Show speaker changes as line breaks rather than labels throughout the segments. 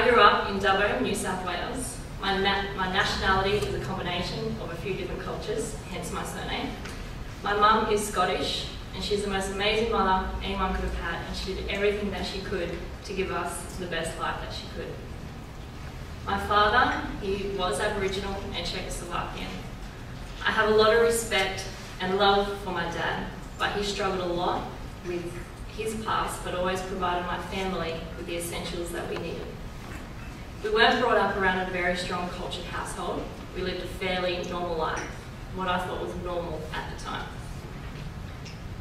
grew up in Dubbo, New South Wales. My nationality is a combination of a few different cultures, hence my surname. My mum is Scottish, and she's the most amazing mother anyone could have had, and she did everything that she could to give us the best life that she could. My father, he was Aboriginal and Czechoslovakian. I have a lot of respect and love for my dad, but he struggled a lot with his past, but always provided my family with the essentials that we needed. We weren't brought up around a very strong cultured household. We lived a fairly normal life, what I thought was normal at the time.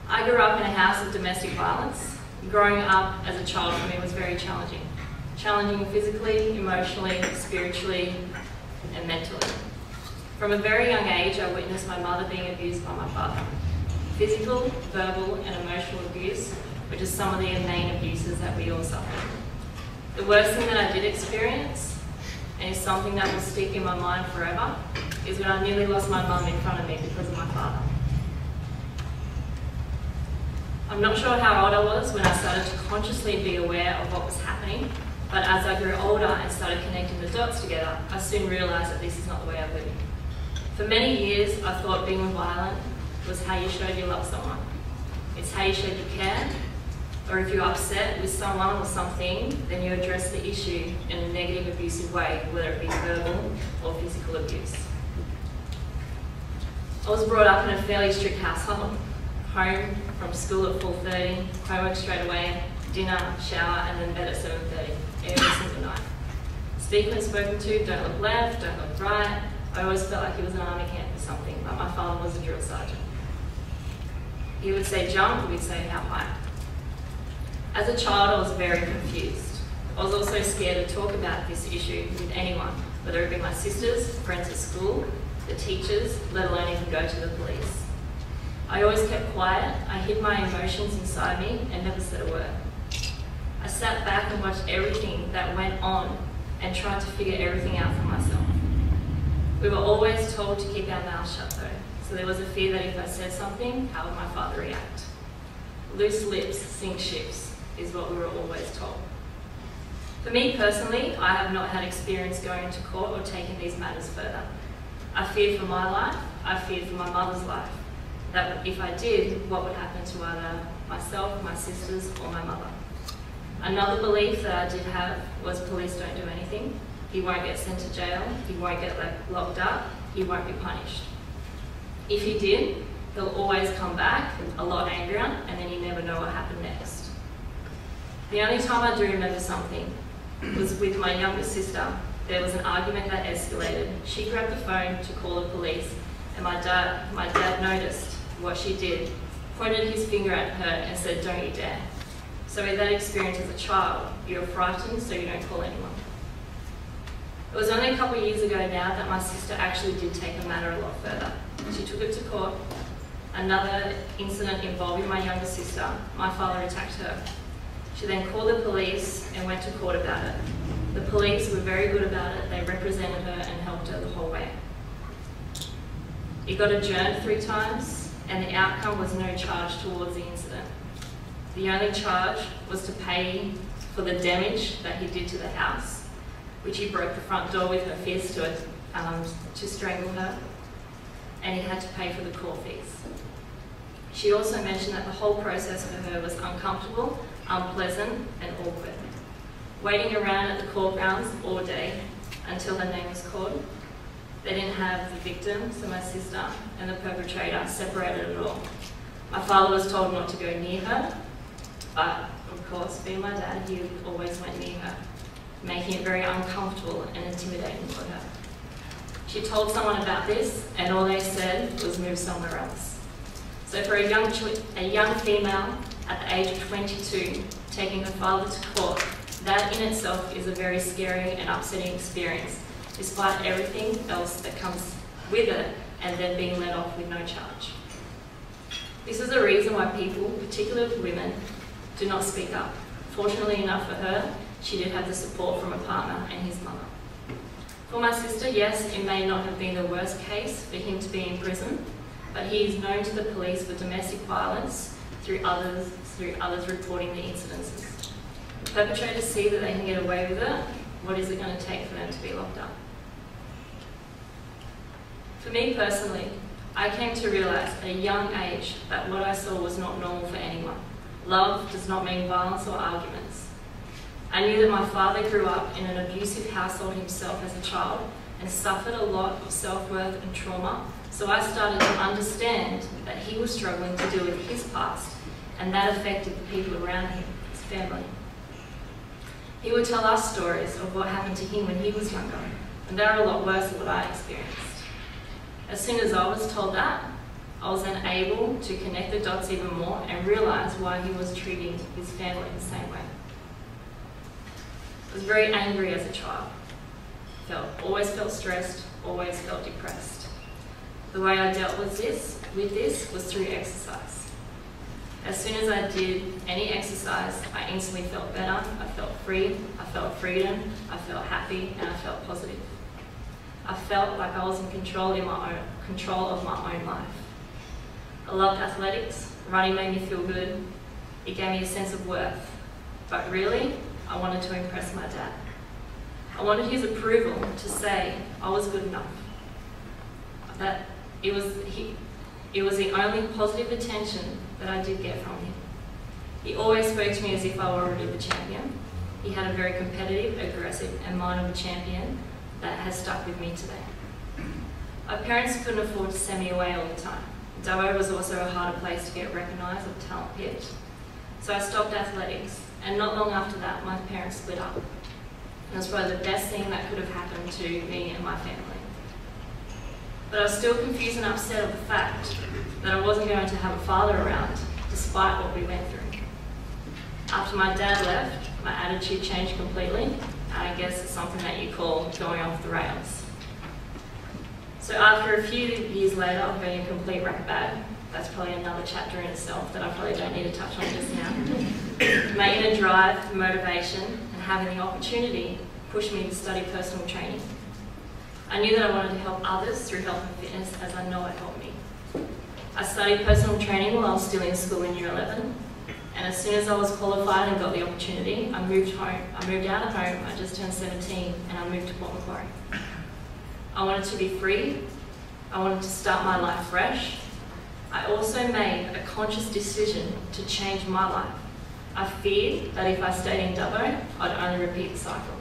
I grew up in a house of domestic violence. Growing up as a child for me was very challenging. Challenging physically, emotionally, spiritually, and mentally. From a very young age, I witnessed my mother being abused by my father. Physical, verbal, and emotional abuse, which is some of the main abuses that we all suffer. The worst thing that I did experience, and is something that will stick in my mind forever, is when I nearly lost my mum in front of me because of my father. I'm not sure how old I was when I started to consciously be aware of what was happening, but as I grew older and started connecting the dots together, I soon realised that this is not the way I live. For many years, I thought being violent was how you showed you love someone. It's how you showed you care, or if you're upset with someone or something, then you address the issue in a negative, abusive way, whether it be verbal or physical abuse. I was brought up in a fairly strict household. Home from school at 4:30, homework straight away, dinner, shower, and then bed at 7:30, every single night. Speak when spoken to, don't look left, don't look right. I always felt like it was an army camp or something, but my father was a drill sergeant. He would say jump, we'd say how high. As a child, I was very confused. I was also scared to talk about this issue with anyone, whether it be my sisters, friends at school, the teachers, let alone even go to the police. I always kept quiet. I hid my emotions inside me and never said a word. I sat back and watched everything that went on and tried to figure everything out for myself. We were always told to keep our mouths shut though, so there was a fear that if I said something, how would my father react? Loose lips sink ships is what we were always told. For me personally, I have not had experience going to court or taking these matters further. I feared for my life, I feared for my mother's life. That if I did, what would happen to either myself, my sisters, or my mother. Another belief that I did have was police don't do anything. He won't get sent to jail, he won't get locked up, he won't be punished. If he did, he'll always come back a lot angrier, and then you never know what happened next. The only time I do remember something was with my younger sister. There was an argument that escalated. She grabbed the phone to call the police, and my dad noticed what she did, pointed his finger at her and said, "Don't you dare." So with that experience as a child, you're frightened, so you don't call anyone. It was only a couple of years ago now that my sister actually did take the matter a lot further. She took it to court. Another incident involving my younger sister, my father attacked her. She then called the police and went to court about it. The police were very good about it. They represented her and helped her the whole way. It got adjourned 3 times, and the outcome was no charge towards the incident. The only charge was to pay for the damage that he did to the house, which he broke the front door with her fist to strangle her, and he had to pay for the court fees. She also mentioned that the whole process for her was uncomfortable, unpleasant, and awkward. Waiting around at the court grounds all day until her name was called. They didn't have the victim, so my sister, and the perpetrator separated at all. My father was told not to go near her, but of course, being my dad, he always went near her, making it very uncomfortable and intimidating for her. She told someone about this, and all they said was move somewhere else. So for a young female at the age of 22, taking her father to court, that in itself is a very scary and upsetting experience, despite everything else that comes with it, and then being let off with no charge. This is the reason why people, particularly women, do not speak up. Fortunately enough for her, she did have the support from a partner and his mother. For my sister, yes, it may not have been the worst case for him to be in prison, but he is known to the police for domestic violence through others reporting the incidences. Perpetrators see that they can get away with it, What is it going to take for them to be locked up? For me personally, I came to realise at a young age that what I saw was not normal for anyone. Love does not mean violence or arguments. I knew that my father grew up in an abusive household himself as a child and suffered a lot of self-worth and trauma, so I started to understand that he was struggling to deal with his past, and that affected the people around him, his family. He would tell us stories of what happened to him when he was younger, and they were a lot worse than what I experienced. As soon as I was told that, I was then able to connect the dots even more and realise why he was treating his family the same way. I was very angry as a child. Always felt stressed, always felt depressed. The way I dealt with this was through exercise. As soon as I did any exercise, I instantly felt better, I felt free, I felt freedom, I felt happy, and I felt positive. I felt like I was in control of my own life. I loved athletics, running made me feel good, it gave me a sense of worth, but really, I wanted to impress my dad. I wanted his approval to say I was good enough. That it was the only positive attention that I did get from him. He always spoke to me as if I were already the champion. He had a very competitive, aggressive, and mind of a champion that has stuck with me today. My parents couldn't afford to send me away all the time. Dubbo was also a harder place to get recognised or talent picked. So I stopped athletics, and not long after that, my parents split up. And it was probably the best thing that could have happened to me and my family. But I was still confused and upset of the fact that I wasn't going to have a father around, despite what we went through. After my dad left, my attitude changed completely, and I guess it's something that you call going off the rails. So after a few years later of being a complete ratbag, that's probably another chapter in itself that I probably don't need to touch on just now. My inner drive, motivation, and having the opportunity pushed me to study personal training. I knew that I wanted to help others through health and fitness, as I know it helped me. I studied personal training while I was still in school in year 11, and as soon as I was qualified and got the opportunity, I moved out of home. I just turned 17 and I moved to Port Macquarie. I wanted to be free. I wanted to start my life fresh. I also made a conscious decision to change my life. I feared that if I stayed in Dubbo, I'd only repeat the cycle.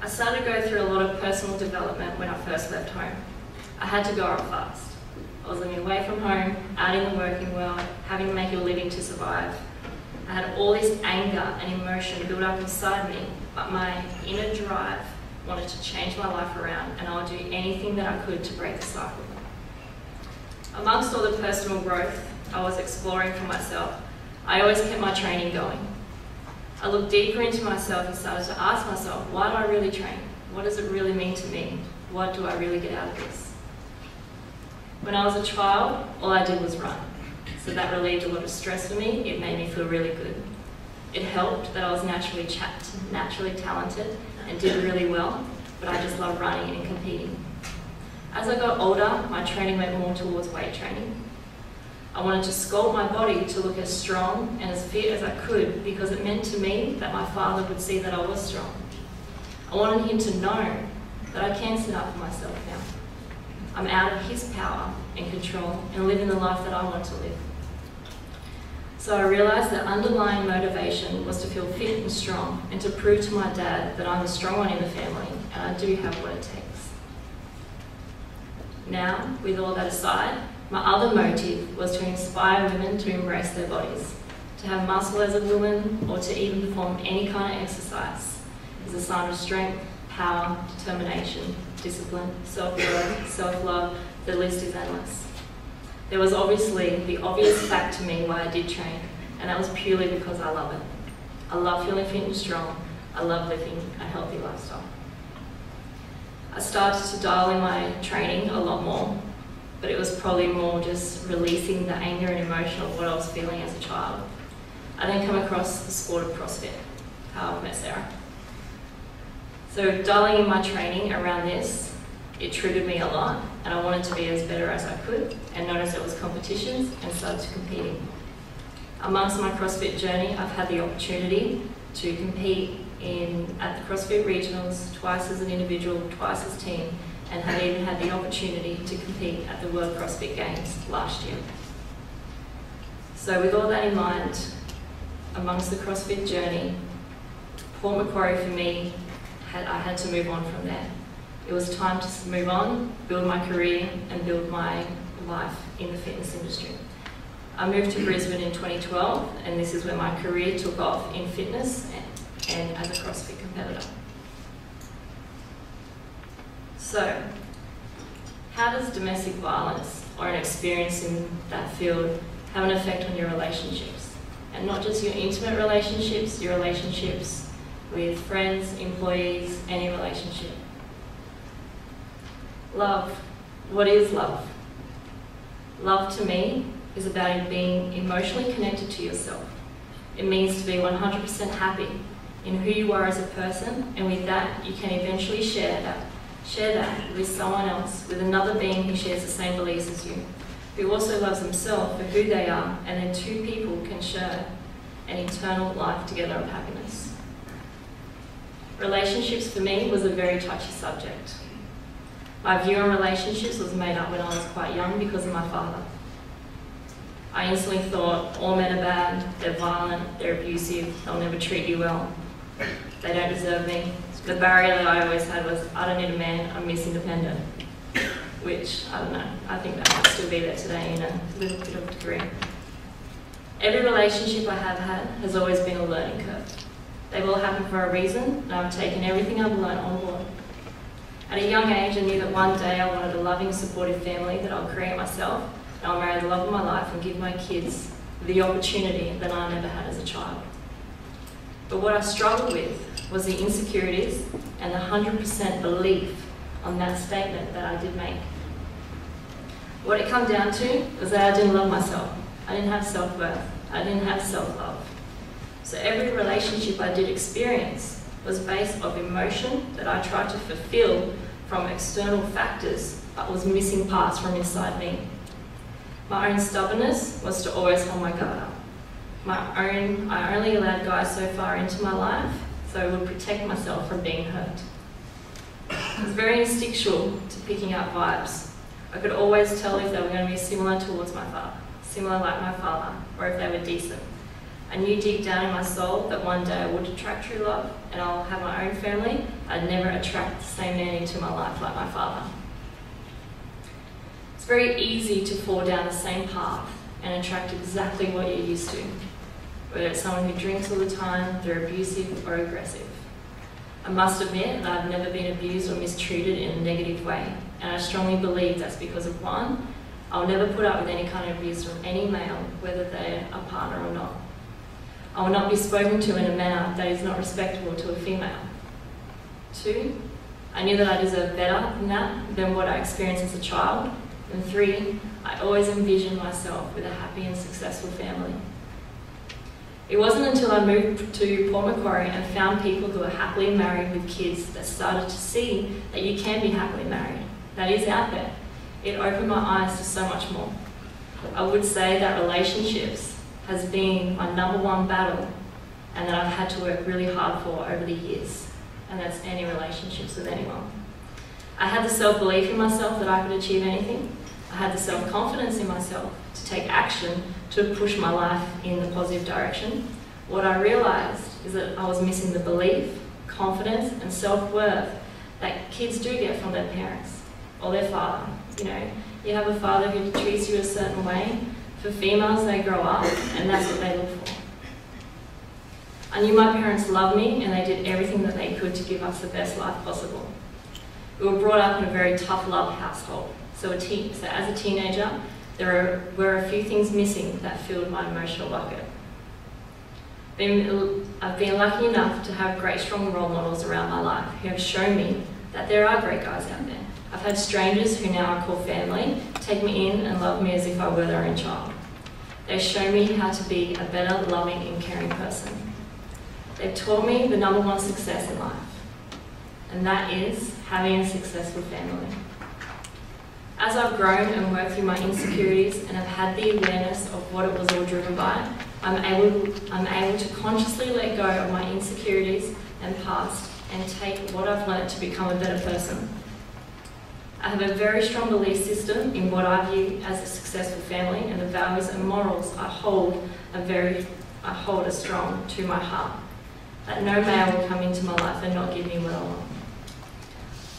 I started to go through a lot of personal development when I first left home. I had to go up fast. I was living away from home, out in the working world, having to make a living to survive. I had all this anger and emotion built up inside me, but my inner drive wanted to change my life around, and I would do anything that I could to break the cycle. Amongst all the personal growth I was exploring for myself, I always kept my training going. I looked deeper into myself and started to ask myself, why do I really train? What does it really mean to me? What do I really get out of this? When I was a child, all I did was run. So that relieved a lot of stress for me. It made me feel really good. It helped that I was naturally talented and did really well, but I just loved running and competing. As I got older, my training went more towards weight training. I wanted to sculpt my body to look as strong and as fit as I could because it meant to me that my father would see that I was strong. I wanted him to know that I can stand up for myself now. I'm out of his power and control and living the life that I want to live. So I realised that underlying motivation was to feel fit and strong and to prove to my dad that I'm the strong one in the family and I do have what it takes. Now, with all that aside, my other motive was to inspire women to embrace their bodies. To have muscle as a woman or to even perform any kind of exercise is a sign of strength, power, determination, discipline, self-worth, self-love. The list is endless. There was obviously the obvious fact to me why I did train, and that was purely because I love it. I love feeling fit and strong. I love living a healthy lifestyle. I started to dial in my training a lot more, but it was probably more just releasing the anger and emotion of what I was feeling as a child. I then come across the sport of CrossFit, how I met Sarah. So dialing in my training around this, it triggered me a lot, and I wanted to be as better as I could, and noticed there was competitions and started competing. Amongst my CrossFit journey, I've had the opportunity to compete at the CrossFit Regionals, twice as an individual, twice as team, and had even had the opportunity to compete at the World CrossFit Games last year. So with all that in mind, amongst the CrossFit journey, Port Macquarie for me, I had to move on from there. It was time to move on, build my career and build my life in the fitness industry. I moved to Brisbane in 2012, and this is where my career took off in fitness and as a CrossFit competitor. So, how does domestic violence or an experience in that field have an effect on your relationships? And not just your intimate relationships, your relationships with friends, employees, any relationship. Love. What is love? Love to me is about being emotionally connected to yourself. It means to be 100% happy in who you are as a person, and with that you can eventually share that with someone else, with another being who shares the same beliefs as you, who also loves themselves for who they are, and then two people can share an eternal life together of happiness. Relationships for me was a very touchy subject. My view on relationships was made up when I was quite young because of my father. I instantly thought all men are bad, they're violent, they're abusive, they'll never treat you well, they don't deserve me. The barrier that I always had was, I don't need a man, I'm Miss Independent. Which, I don't know, I think that might still be there today in a little bit of a degree. Every relationship I have had has always been a learning curve. They've all happened for a reason, and I've taken everything I've learned on board. At a young age, I knew that one day I wanted a loving, supportive family that I'll create myself, and I'll marry the love of my life and give my kids the opportunity that I never had as a child. But what I struggled with was the insecurities and the 100% belief on that statement that I did make. What it came down to was that I didn't love myself. I didn't have self-worth. I didn't have self-love. So every relationship I did experience was based on emotion that I tried to fulfill from external factors, but was missing parts from inside me. My own stubbornness was to always hold my guard up. I only allowed guys so far into my life, so I would protect myself from being hurt. I was very instinctual to picking up vibes. I could always tell if they were going to be similar towards my father, similar like my father, or if they were decent. I knew deep down in my soul that one day I would attract true love and I'll have my own family. I'd never attract the same man into my life like my father. It's very easy to fall down the same path and attract exactly what you're used to, whether it's someone who drinks all the time, they're abusive or aggressive. I must admit that I've never been abused or mistreated in a negative way, and I strongly believe that's because of one, I'll never put up with any kind of abuse from any male, whether they're a partner or not. I will not be spoken to in a manner that is not respectable to a female. Two, I knew that I deserved better than what I experienced as a child. And three, I always envisioned myself with a happy and successful family. It wasn't until I moved to Port Macquarie and found people who are happily married with kids that started to see that you can be happily married. That is out there. It opened my eyes to so much more. I would say that relationships has been my #1 battle, and that I've had to work really hard for over the years, and that's any relationships with anyone. I had the self-belief in myself that I could achieve anything. I had the self-confidence in myself to take action to push my life in the positive direction. What I realised is that I was missing the belief, confidence and self-worth that kids do get from their parents or their father. You know, you have a father who treats you a certain way. For females, they grow up and that's what they look for. I knew my parents loved me and they did everything that they could to give us the best life possible. We were brought up in a very tough love household. So as a teenager, there were a few things missing that filled my emotional bucket. I've been lucky enough to have great, strong role models around my life who have shown me that there are great guys out there. I've had strangers who now I call family take me in and love me as if I were their own child. They've shown me how to be a better, loving and caring person. They've taught me the #1 success in life, and that is having a successful family. As I've grown and worked through my insecurities and have had the awareness of what it was all driven by, I'm able to consciously let go of my insecurities and past and take what I've learned to become a better person. I have a very strong belief system in what I view as a successful family, and the values and morals I hold are strong to my heart. That no male will come into my life and not give me what I want.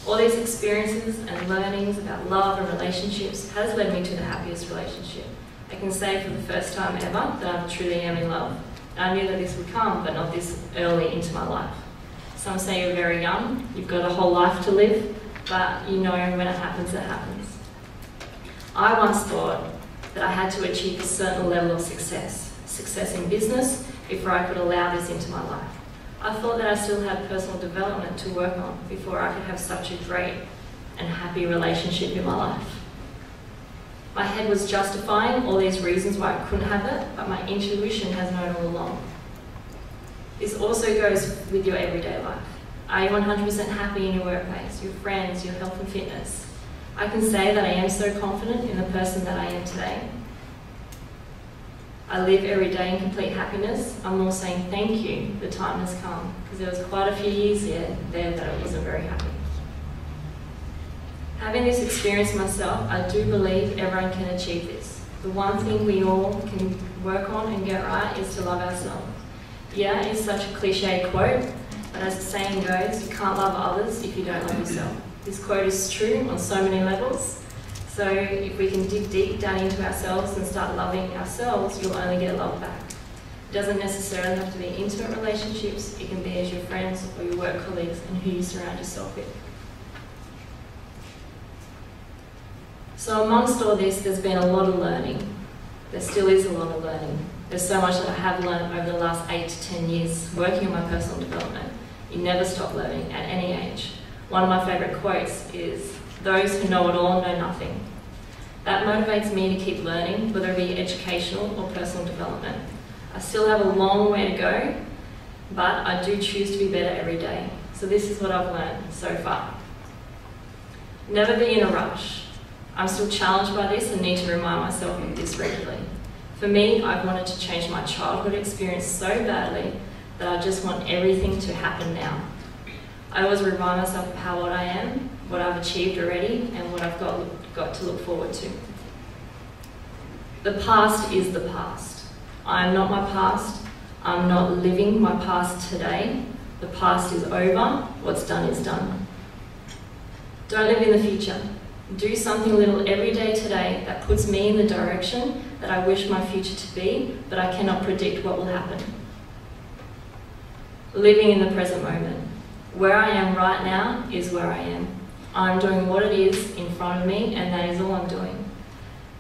All these experiences and learnings about love and relationships has led me to the happiest relationship. I can say for the first time ever that I truly am in love. I knew that this would come, but not this early into my life. Some say you're very young, you've got a whole life to live, but you know when it happens, it happens. I once thought that I had to achieve a certain level of success in business, before I could allow this into my life. I thought that I still had personal development to work on before I could have such a great and happy relationship in my life. My head was justifying all these reasons why I couldn't have it, but my intuition has known all along. This also goes with your everyday life. Are you 100% happy in your workplace, your friends, your health and fitness? I can say that I am so confident in the person that I am today. I live every day in complete happiness. I'm more saying thank you, the time has come, because there was quite a few years there that I wasn't very happy. Having this experience myself, I do believe everyone can achieve this. The one thing we all can work on and get right is to love ourselves. Yeah, it's such a cliche quote, but as the saying goes, you can't love others if you don't love yourself. This quote is true on so many levels. So if we can dig deep down into ourselves and start loving ourselves, you'll only get love back. It doesn't necessarily have to be intimate relationships. It can be as your friends or your work colleagues and who you surround yourself with. So amongst all this, there's been a lot of learning. There still is a lot of learning. There's so much that I have learned over the last 8 to 10 years working on my personal development. You never stop learning at any age. One of my favourite quotes is, "Those who know it all know nothing." That motivates me to keep learning, whether it be educational or personal development. I still have a long way to go, but I do choose to be better every day. So this is what I've learned so far. Never be in a rush. I'm still challenged by this and need to remind myself of this regularly. For me, I've wanted to change my childhood experience so badly that I just want everything to happen now. I always remind myself of how old I am, what I've achieved already, and what I've got to look forward to. The past is the past. I am not my past. I'm not living my past today. The past is over. What's done is done. Don't live in the future. Do something little every day today that puts me in the direction that I wish my future to be, but I cannot predict what will happen. Living in the present moment. Where I am right now is where I am. I'm doing what it is in front of me, and that is all I'm doing.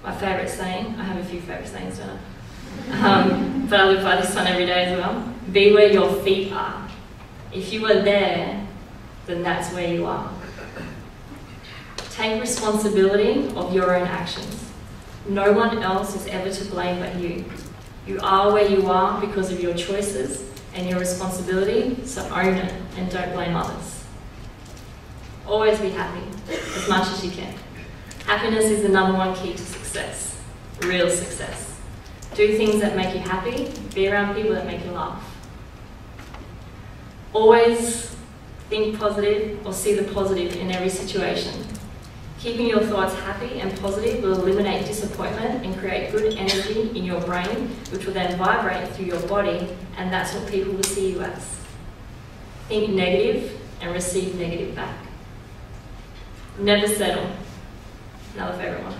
My favourite saying, I have a few favourite sayings, don't I? But I live by this one every day as well. Be where your feet are. If you are there, then that's where you are. Take responsibility of your own actions. No one else is ever to blame but you. You are where you are because of your choices and your responsibility, so own it and don't blame others. Always be happy, as much as you can. Happiness is the #1 key to success, real success. Do things that make you happy, be around people that make you laugh. Always think positive or see the positive in every situation. Keeping your thoughts happy and positive will eliminate disappointment and create good energy in your brain, which will then vibrate through your body, and that's what people will see you as. Think negative and receive negative back. Never settle. Another favourite one.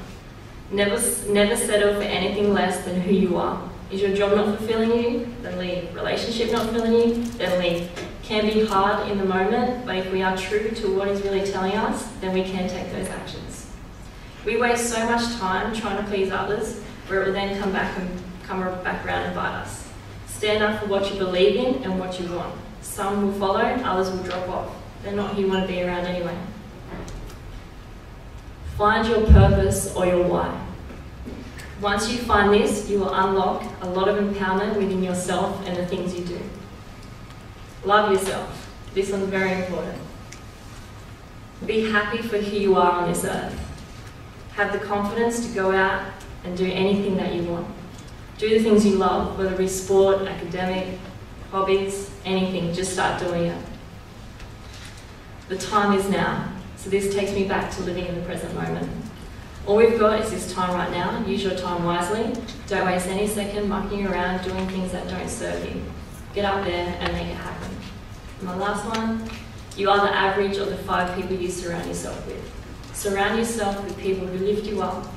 Never settle for anything less than who you are. Is your job not fulfilling you? Then leave. Relationship not fulfilling you? Then leave. Can be hard in the moment, but if we are true to what is really telling us, then we can take those actions. We waste so much time trying to please others, where it will then come back around and bite us. Stand up for what you believe in and what you want. Some will follow, others will drop off. They're not who you want to be around anyway. Find your purpose or your why. Once you find this, you will unlock a lot of empowerment within yourself and the things you do. Love yourself. This one's very important. Be happy for who you are on this earth. Have the confidence to go out and do anything that you want. Do the things you love, whether it be sport, academic, hobbies, anything, just start doing it. The time is now, so this takes me back to living in the present moment. All we've got is this time right now. Use your time wisely. Don't waste any second mucking around doing things that don't serve you. Get up there and make it happen. And my last one, you are the average of the 5 people you surround yourself with. Surround yourself with people who lift you up,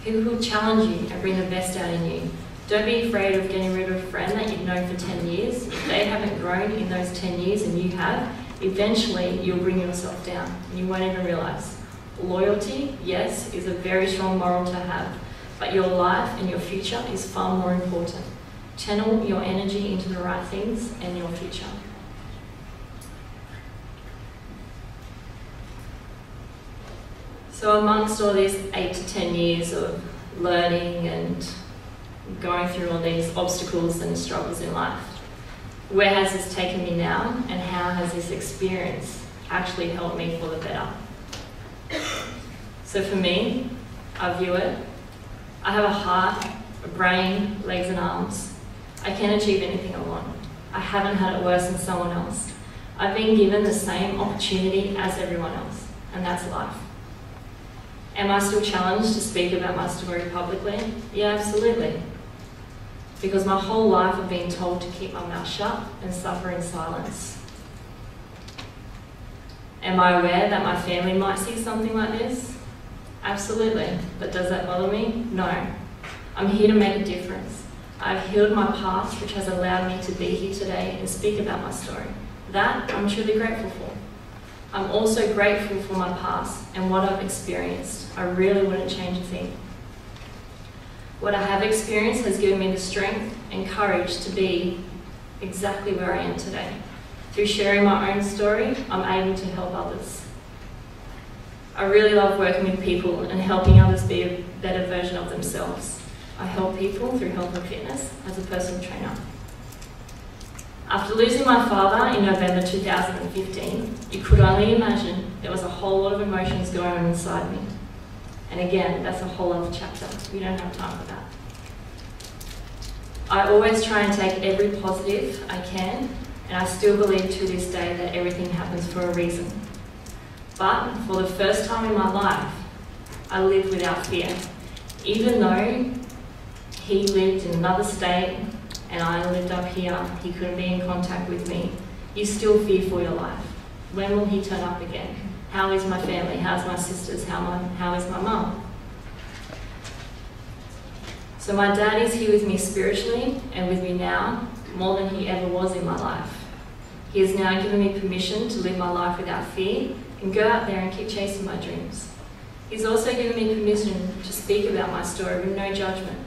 people who challenge you and bring the best out in you. Don't be afraid of getting rid of a friend that you've known for 10 years. If they haven't grown in those 10 years and you have, eventually you'll bring yourself down and you won't even realise. Loyalty, yes, is a very strong moral to have, but your life and your future is far more important. Channel your energy into the right things and your future. So amongst all these 8 to 10 years of learning and going through all these obstacles and struggles in life, where has this taken me now, and how has this experience actually helped me for the better? So for me, I view it, I have a heart, a brain, legs and arms. I can achieve anything I want. I haven't had it worse than someone else. I've been given the same opportunity as everyone else, and that's life. Am I still challenged to speak about my story publicly? Yeah, absolutely. Because my whole life I've been told to keep my mouth shut and suffer in silence. Am I aware that my family might see something like this? Absolutely. But does that bother me? No. I'm here to make a difference. I've healed my past, which has allowed me to be here today and speak about my story. That I'm truly grateful for. I'm also grateful for my past and what I've experienced. I really wouldn't change a thing. What I have experienced has given me the strength and courage to be exactly where I am today. Through sharing my own story, I'm able to help others. I really love working with people and helping others be a better version of themselves. I help people through health and fitness as a personal trainer. After losing my father in November 2015, you could only imagine there was a whole lot of emotions going on inside me. And again, that's a whole other chapter. We don't have time for that. I always try and take every positive I can, and I still believe to this day that everything happens for a reason. But for the first time in my life, I lived without fear. Even though he lived in another state and I lived up here, he couldn't be in contact with me, you still fear for your life. When will he turn up again? How is my family? How's my sisters? How is my mum? So my dad is here with me spiritually and with me now more than he ever was in my life. He has now given me permission to live my life without fear and go out there and keep chasing my dreams. He's also given me permission to speak about my story with no judgment.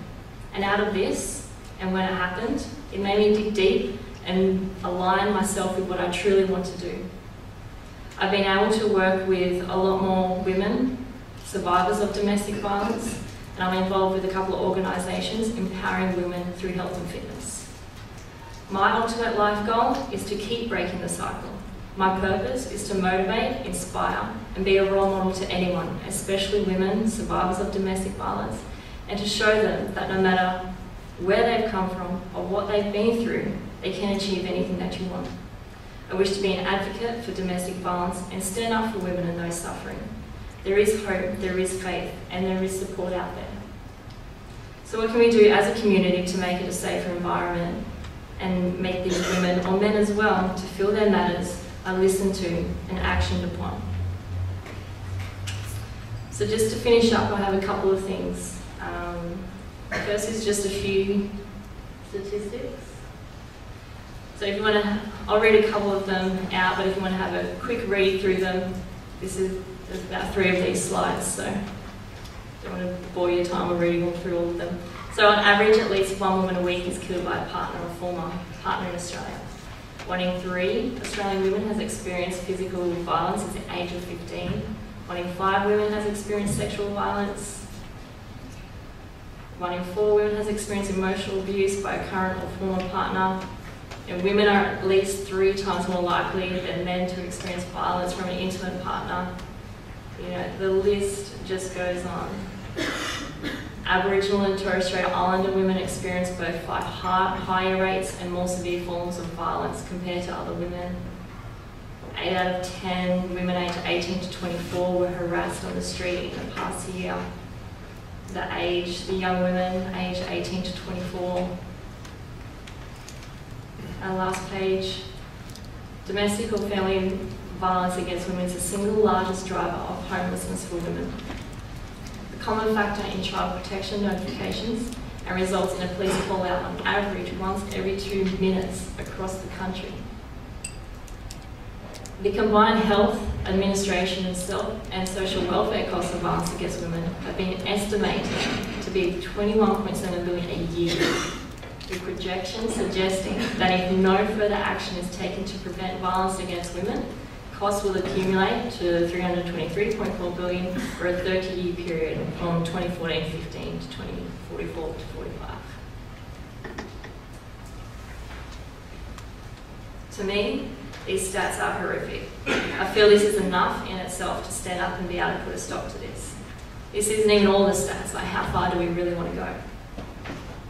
And out of this, and when it happened, it made me dig deep and align myself with what I truly want to do. I've been able to work with a lot more women, survivors of domestic violence, and I'm involved with a couple of organisations empowering women through health and fitness. My ultimate life goal is to keep breaking the cycle. My purpose is to motivate, inspire, and be a role model to anyone, especially women, survivors of domestic violence, and to show them that no matter where they've come from or what they've been through, they can achieve anything that you want. I wish to be an advocate for domestic violence and stand up for women and those suffering. There is hope, there is faith, and there is support out there. So what can we do as a community to make it a safer environment and make these women, or men as well, to feel their matters are listened to and actioned upon? So just to finish up, I have a couple of things. First is just a few statistics. So if you want to, I'll read a couple of them out, but if you want to have a quick read through them, there's about 3 of these slides, so don't want to bore your time with reading all through all of them. So on average, at least 1 woman a week is killed by a partner or former partner in Australia. 1 in 3 Australian women has experienced physical violence at the age of 15. 1 in 5 women has experienced sexual violence. 1 in 4 women has experienced emotional abuse by a current or former partner. And women are at least 3 times more likely than men to experience violence from an intimate partner. You know, the list just goes on. Aboriginal and Torres Strait Islander women experience both higher rates and more severe forms of violence compared to other women. 8 out of 10 women aged 18 to 24 were harassed on the street in the past year. The young women aged 18 to 24. Our last page. Domestic or family violence against women is the single largest driver of homelessness for women. The common factor in child protection notifications and results in a police call-out on average once every 2 minutes across the country. The combined health, administration and social welfare costs of violence against women have been estimated to be $21.7 billion a year, with projections suggesting that if no further action is taken to prevent violence against women, costs will accumulate to $323.4 billion for a 30-year period from 2014-15 to 2044-45. To me, these stats are horrific. I feel this is enough in itself to stand up and be able to put a stop to this. This isn't even all the stats, like how far do we really want to go?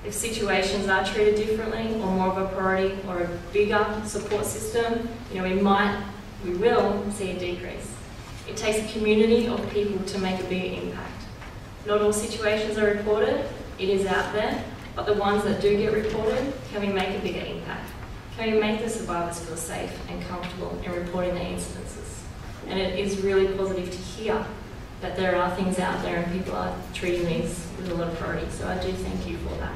If situations are treated differently or more of a priority or a bigger support system, we will see a decrease. It takes a community of people to make a bigger impact. Not all situations are reported, it is out there, but the ones that do get reported, can we make a bigger impact? Can we make the survivors feel safe and comfortable in reporting their incidences? And it is really positive to hear that there are things out there and people are treating these with a lot of priority. So I do thank you for that.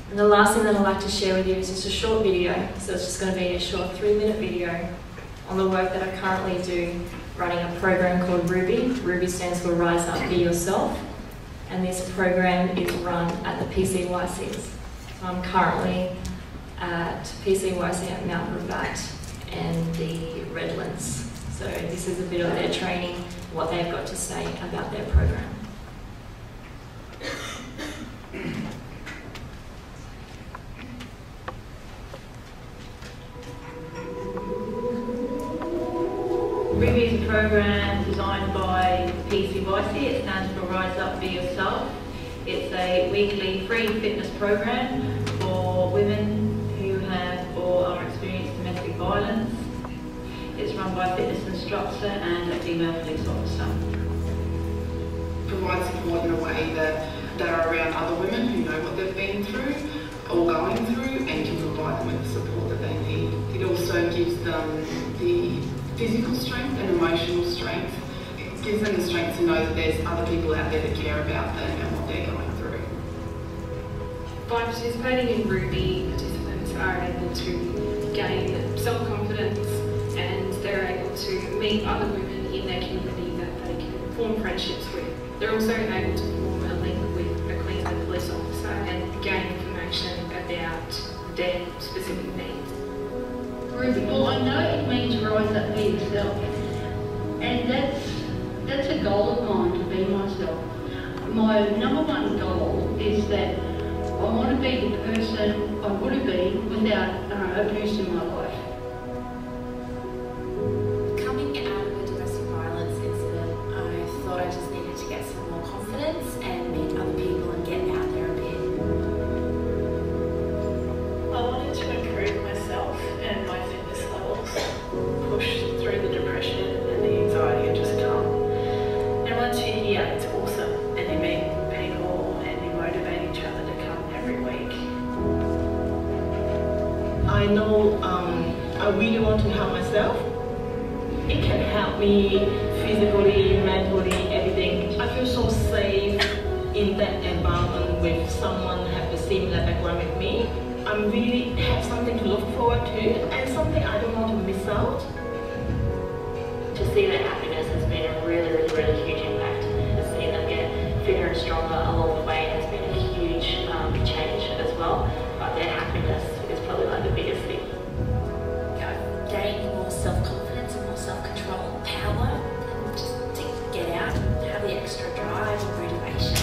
And the last thing that I'd like to share with you is just a short video. So it's just going to be a short 3-minute video on the work that I currently do running a program called Ruby. Ruby stands for Rise Up, Be Yourself. And this program is run at the PCYCs. So I'm currently at PCYC at Mount Gravatt and the Redlands. So this is a bit of their training, what they've got to say about their program.
Ruby is a program designed by PCYC. It stands for Rise Up, Be Yourself. It's a weekly free fitness program for women who have or are experiencing domestic violence. It's run by a fitness instructor and a female police officer.
Provide support in a way that they are around other women who know what they've been through or going through and can provide them with the support that they need. It also gives them the physical strength and emotional strength. It gives them the strength to know that there's other people out there that care about them and what they're going through.
By participating in Ruby, participants are able to gain self-confidence and they're able to meet other women in their community that they can form friendships with. They're also able to form a link with a Queensland police officer and gain information about their specific needs.
Ruby, well, I know it means rise up, be yourself, and that's a goal of mine, to be myself. My number one goal is that I want to be the person I would have been without abuse in my life.
Coming out of a domestic violence incident, I thought I just needed to get some more confidence and meet other people and get out there a bit.
I wanted to improve myself and my fitness levels, push through the depression and the anxiety and just come. And once you're here, it's awesome, and you meet people and you motivate each other to come every week.
I know I really want to help myself. It can help me physically, mentally, everything. I feel so safe in that environment with someone have the similar background with me. I really have something to look forward to and something I don't want to miss out.
To see their happiness has been a really huge impact. To see them get fitter and stronger along the way has been a huge change as well. But their happiness is probably like the biggest thing.
I've gained more self-confidence and more self-control, power, and just to get out and have the extra drive and motivation.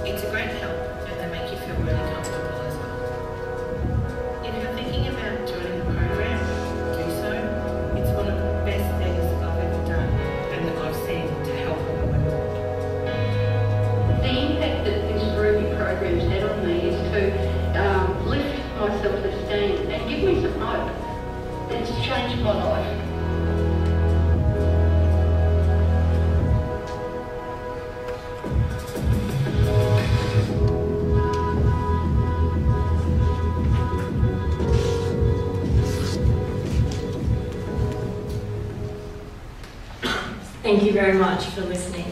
It's a great help and they make you feel really comfortable as well. If you're thinking about joining the program, do so. It's one of the best
my self-esteem and give me some hope. It's changed my life.
Thank you very much for listening.